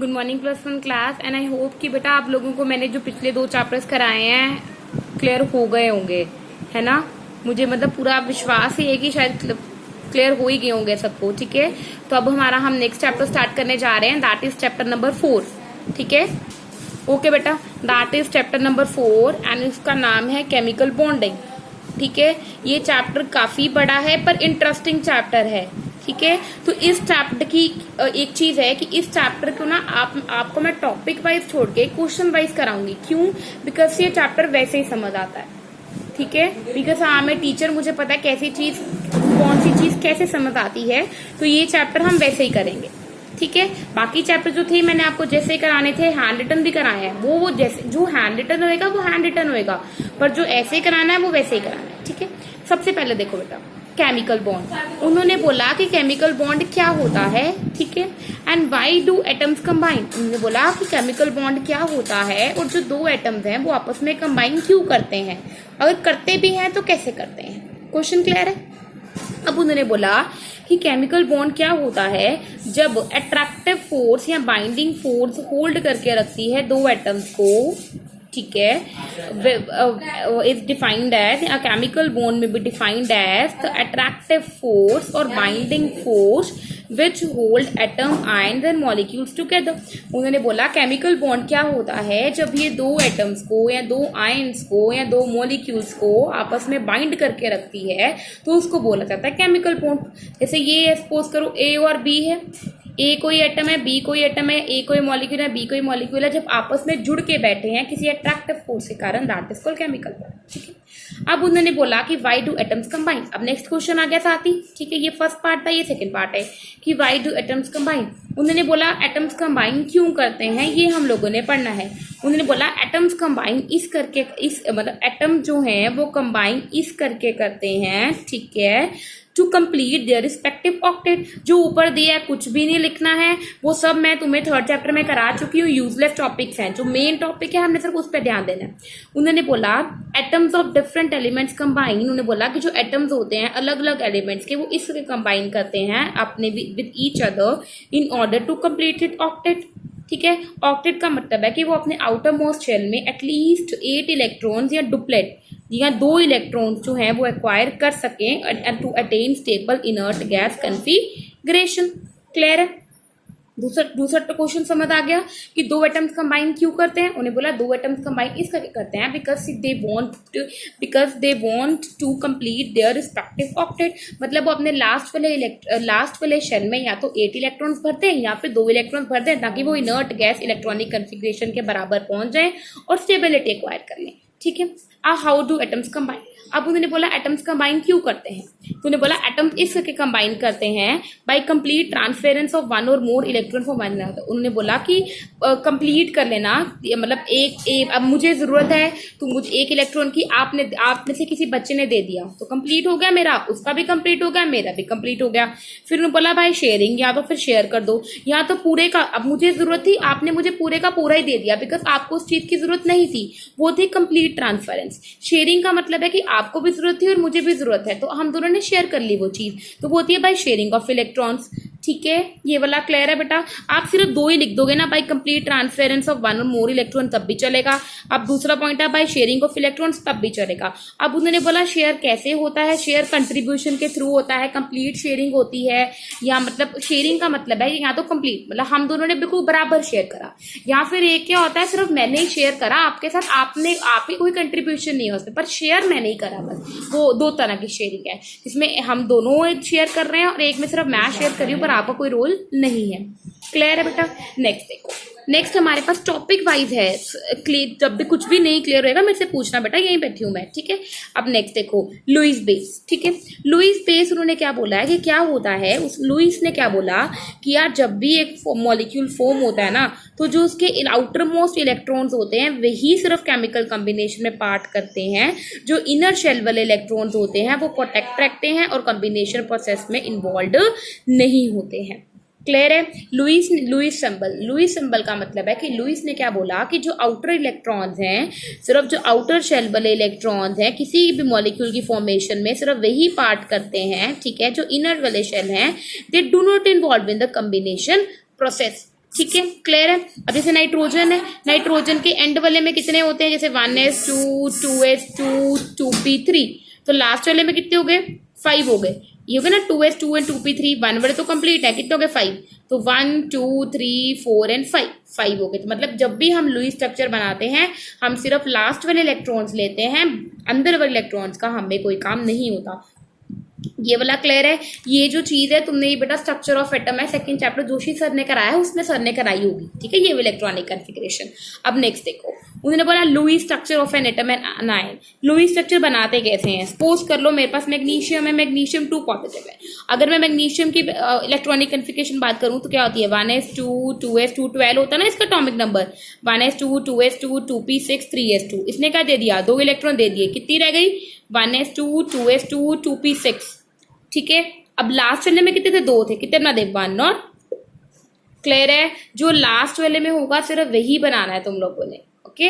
Good morning plus one class and I hope कि बेटा आप लोगों को मैंने जो पिछले 2 चैप्टर्स कराए हैं क्लियर हो गए होंगे, है ना। मुझे मतलब पूरा विश्वास ही है कि शायद क्लियर हो ही गए होंगे सबको। ठीक है, तो अब हम नेक्स्ट चैप्टर स्टार्ट करने जा रहे हैं, दैट इज चैप्टर नंबर 4। ठीक है, ओके बेटा, that is chapter number 4 and इसका नाम है केमिकल बॉन्डिंग। ठीक है, ये चैप्टर काफी बड़ा है पर इंटरेस्टिंग चैप्टर है। ठीक है, तो इस चैप्टर की एक चीज है कि इस चैप्टर को ना आपको मैं टॉपिक वाइज छोड़ के क्वेश्चन वाइज कराऊंगी। क्यों? बिकॉज ये चैप्टर वैसे ही समझ आता है। ठीक है, बिकॉज हाँ मैं टीचर, मुझे पता है कैसी चीज, कौन सी चीज कैसे समझ आती है, तो ये चैप्टर हम वैसे ही करेंगे। ठीक है, बाकी चैप्टर जो थे मैंने आपको जैसे कराने थे, हैंड रिटन भी कराए हैं, वो जैसे जो हैंड रिटन होएगा वो हैंड रिटन होएगा, पर जो ऐसे कराना है वो वैसे ही कराना है। ठीक है, सबसे पहले देखो बेटा, केमिकल बॉन्ड। उन्होंने बोला कि केमिकल बॉन्ड क्या होता है। ठीक है, and why do atoms combine. उन्होंने बोला कि केमिकल बॉन्ड क्या होता है और जो 2 एटम्स हैं वो आपस में कंबाइन क्यों करते हैं, अगर करते भी हैं तो कैसे करते हैं। क्वेश्चन क्लियर है? अब उन्होंने बोला कि केमिकल बॉन्ड क्या होता है जब अट्रैक्टिव फोर्स या बाइंडिंग फोर्स होल्ड करके रखती है 2 एटम्स को। ठीक है, is defined as a chemical bond में be defined as the attractive force और binding force which hold atom ions and molecules together. उन्होंने बोला केमिकल बॉन्ड क्या होता है जब ये 2 एटम्स को या 2 आयन्स को या 2 मॉलिक्यूल्स को आपस में बाइंड करके रखती है, तो उसको बोला जाता है केमिकल बॉन्ड। जैसे ये सपोज करो ए और बी है, ए कोई एटम है, बी कोई एटम है, ए कोई मॉलिक्यूल है, बी कोई मॉलिक्यूल है, जब आपस में जुड़ के बैठे हैं किसी अट्रैक्टिव फोर्स के कारण, that is called chemical bond. ठीक है, अब उन्होंने बोला कि व्हाई डू एटम्स कंबाइन। अब नेक्स्ट क्वेश्चन आ गया साथ ही। ठीक है, ये फर्स्ट पार्ट था, ये सेकंड पार्ट है कि व्हाई डू एटम्स कंबाइन। उन्होंने बोला एटम्स कंबाइन क्यों करते हैं, ये हम लोगों ने पढ़ना है। उन्होंने बोला एटम्स कंबाइन इस करके, इस मतलब एटम जो है वो कंबाइन इस करके करते हैं। ठीक है, to complete their respective octet. जो ऊपर दिया है कुछ भी नहीं लिखना है, वो सब मैं तुम्हें 3rd चैप्टर में करा चुकी हूँ, यूजलेस टॉपिक्स हैं। जो मेन टॉपिक है हमने सिर्फ उस पर ध्यान देना है। उन्होंने बोला atoms of different elements combine. उन्होंने बोला कि जो एटम्स होते हैं अलग अलग एलिमेंट्स के, वो इसके कंबाइन करते हैं अपने with each other in order to complete it octet. ठीक है, ऑक्टेट का मतलब है कि वो अपने आउटर मोस्ट शेल में एटलीस्ट 8 इलेक्ट्रॉन्स या डुप्लेट या 2 इलेक्ट्रॉन्स जो हैं वो एक्वायर कर सकें to attain stable inert gas configuration. Clear है? दूसरा क्वेश्चन समझ आ गया कि 2 एटम्स कंबाइन क्यों करते हैं। उन्हें बोला 2 एटम्स कंबाइन इस करके करते हैं because they want to complete their respective octet. मतलब वो अपने लास्ट वाले शेल में या तो 8 इलेक्ट्रॉन्स भरते हैं या फिर 2 इलेक्ट्रॉन्स भरते हैं, ताकि वो इनर्ट गैस इलेक्ट्रॉनिक कन्फिगरेशन के बराबर पहुंच जाए और स्टेबिलिटी एक्वायर कर लें। ठीक है, हाउ डू एटम्स कंबाइन। अब उन्होंने बोला एटम्स कंबाइन क्यों करते हैं, तो उन्होंने बोला एटम्स इस करके कंबाइन करते हैं बाय कंप्लीट ट्रांसफेरेंस ऑफ 1 और मोर इलेक्ट्रॉन फॉर 1 अनदर। उन्होंने बोला कि कंप्लीट कर लेना, मतलब एक अब मुझे जरूरत है तो मुझे 1 इलेक्ट्रॉन की आपने से किसी बच्चे ने दे दिया तो कंप्लीट हो गया मेरा, उसका भी कंप्लीट हो गया, मेरा भी कंप्लीट हो गया। फिर उन्होंने बोला भाई शेयरिंग, या तो फिर शेयर कर दो या तो पूरे का, अब मुझे जरूरत थी, आपने मुझे पूरे का पूरा ही दे दिया बिकॉज आपको उस चीज की जरूरत नहीं थी, वो थी कंप्लीट ट्रांसफरेंस। शेयरिंग का मतलब है कि आपको भी जरूरत थी और मुझे भी जरूरत है, तो हम दोनों ने शेयर कर ली वो चीज, तो वो होती है बाय शेयरिंग ऑफ इलेक्ट्रॉन्स। ठीक है, ये वाला क्लियर है बेटा। आप सिर्फ 2 ही लिख दोगे ना, बाय कंप्लीट ट्रांसफेरेंस ऑफ 1 और मोर इलेक्ट्रॉन, तब भी चलेगा। अब दूसरा पॉइंट है बाय शेयरिंग ऑफ इलेक्ट्रॉन्स, तब भी चलेगा। अब उन्होंने बोला शेयर कैसे होता है, शेयर कंट्रीब्यूशन के थ्रू होता है, कंप्लीट शेयरिंग होती है, या मतलब शेयरिंग का मतलब है या तो कंप्लीट मतलब हम दोनों ने बिल्कुल बराबर शेयर करा, या फिर एक क्या होता है सिर्फ मैंने ही शेयर करा आपके साथ, आप ही कोई कंट्रीब्यूशन नहीं है उसमें, पर शेयर मैंने ही करा बस। वो 2 तरह की शेयरिंग है, इसमें हम दोनों शेयर कर रहे हैं और एक में सिर्फ मैं शेयर कर रही हूँ पर आपका कोई रोल नहीं है। क्लियर है बेटा? नेक्स्ट देखो, नेक्स्ट हमारे पास टॉपिक वाइज है। जब भी कुछ भी नहीं क्लियर होएगा मेरे से पूछना बेटा, यहीं बैठी हूं मैं। ठीक है, अब नेक्स्ट देखो लुईस बेस। ठीक है, लुईस बेस उन्होंने क्या बोला है कि क्या होता है, उस लुईस ने क्या बोला कि यार जब भी एक मॉलिक्यूल फॉर्म होता है ना, तो जो उसके आउटर मोस्ट इलेक्ट्रॉन्स होते हैं वही सिर्फ केमिकल कॉम्बिनेशन में पार्ट करते हैं, जो इनर शेल वाले इलेक्ट्रॉन्स होते हैं वो प्रोटेक्ट रखते हैं और कॉम्बिनेशन प्रोसेस में इन्वॉल्व नहीं होते हैं। क्लियर है? लुईस सिंबल का मतलब है कि लुईस ने क्या बोला कि जो आउटर इलेक्ट्रॉन्स हैं, सिर्फ जो आउटर शेल वाले इलेक्ट्रॉन्स हैं किसी भी मॉलिक्यूल की फॉर्मेशन में सिर्फ वही पार्ट करते हैं। ठीक है, जो इनर वाले शेल हैं they do not involve in the combination process. ठीक है, क्लियर है। अब जैसे नाइट्रोजन है, नाइट्रोजन के एंड वाले में कितने होते हैं, जैसे 1s2 2s2 2p3, तो लास्ट वाले में कितने हो गए, 5 हो गए। ये हो गया ना 2s2 एंड 2p3, 1 वाले तो कंप्लीट है, कितने हो गए 5, तो 1 2 3 4 एंड 5 हो गए। तो मतलब जब भी हम लुईस स्ट्रक्चर बनाते हैं हम सिर्फ लास्ट वाले इलेक्ट्रॉन्स लेते हैं, अंदर वाले इलेक्ट्रॉन्स का हमें कोई काम नहीं होता। ये वाला क्लियर है। ये जो चीज है तुमने, ये बेटा स्ट्रक्चर ऑफ एटम है, सेकंड चैप्टर जोशी सर ने कराया है, उसमें सर ने कराई होगी, ठीक है, ये इलेक्ट्रॉनिक कॉन्फ़िगरेशन। अब नेक्स्ट देखो, उन्होंने बोला Lewis structure of an atom and ion. Lewis structure बनाते कैसे हैं, सपोज कर लो मेरे पास मैग्नीशियम है, मैग्नीशियम 2 पॉजिटिव है। अगर मैं मैग्नीशियम की इलेक्ट्रॉनिक कॉन्फ़िगरेशन बात करूं तो क्या होती है, 1s2 2s2 12 होता है ना इसका atomic number, 1s2 2s2 2p6 3s2। इसने क्या दे दिया, 2 इलेक्ट्रॉन दे दिए, कितनी रह गई 1s2 2s2 2p6, ठीक है। अब लास्ट वाले में कितने थे, 2 थे, कितने बना दे 1 और, क्लियर है। जो लास्ट वाले में होगा सिर्फ वही बनाना है तुम लोगों ने, ओके।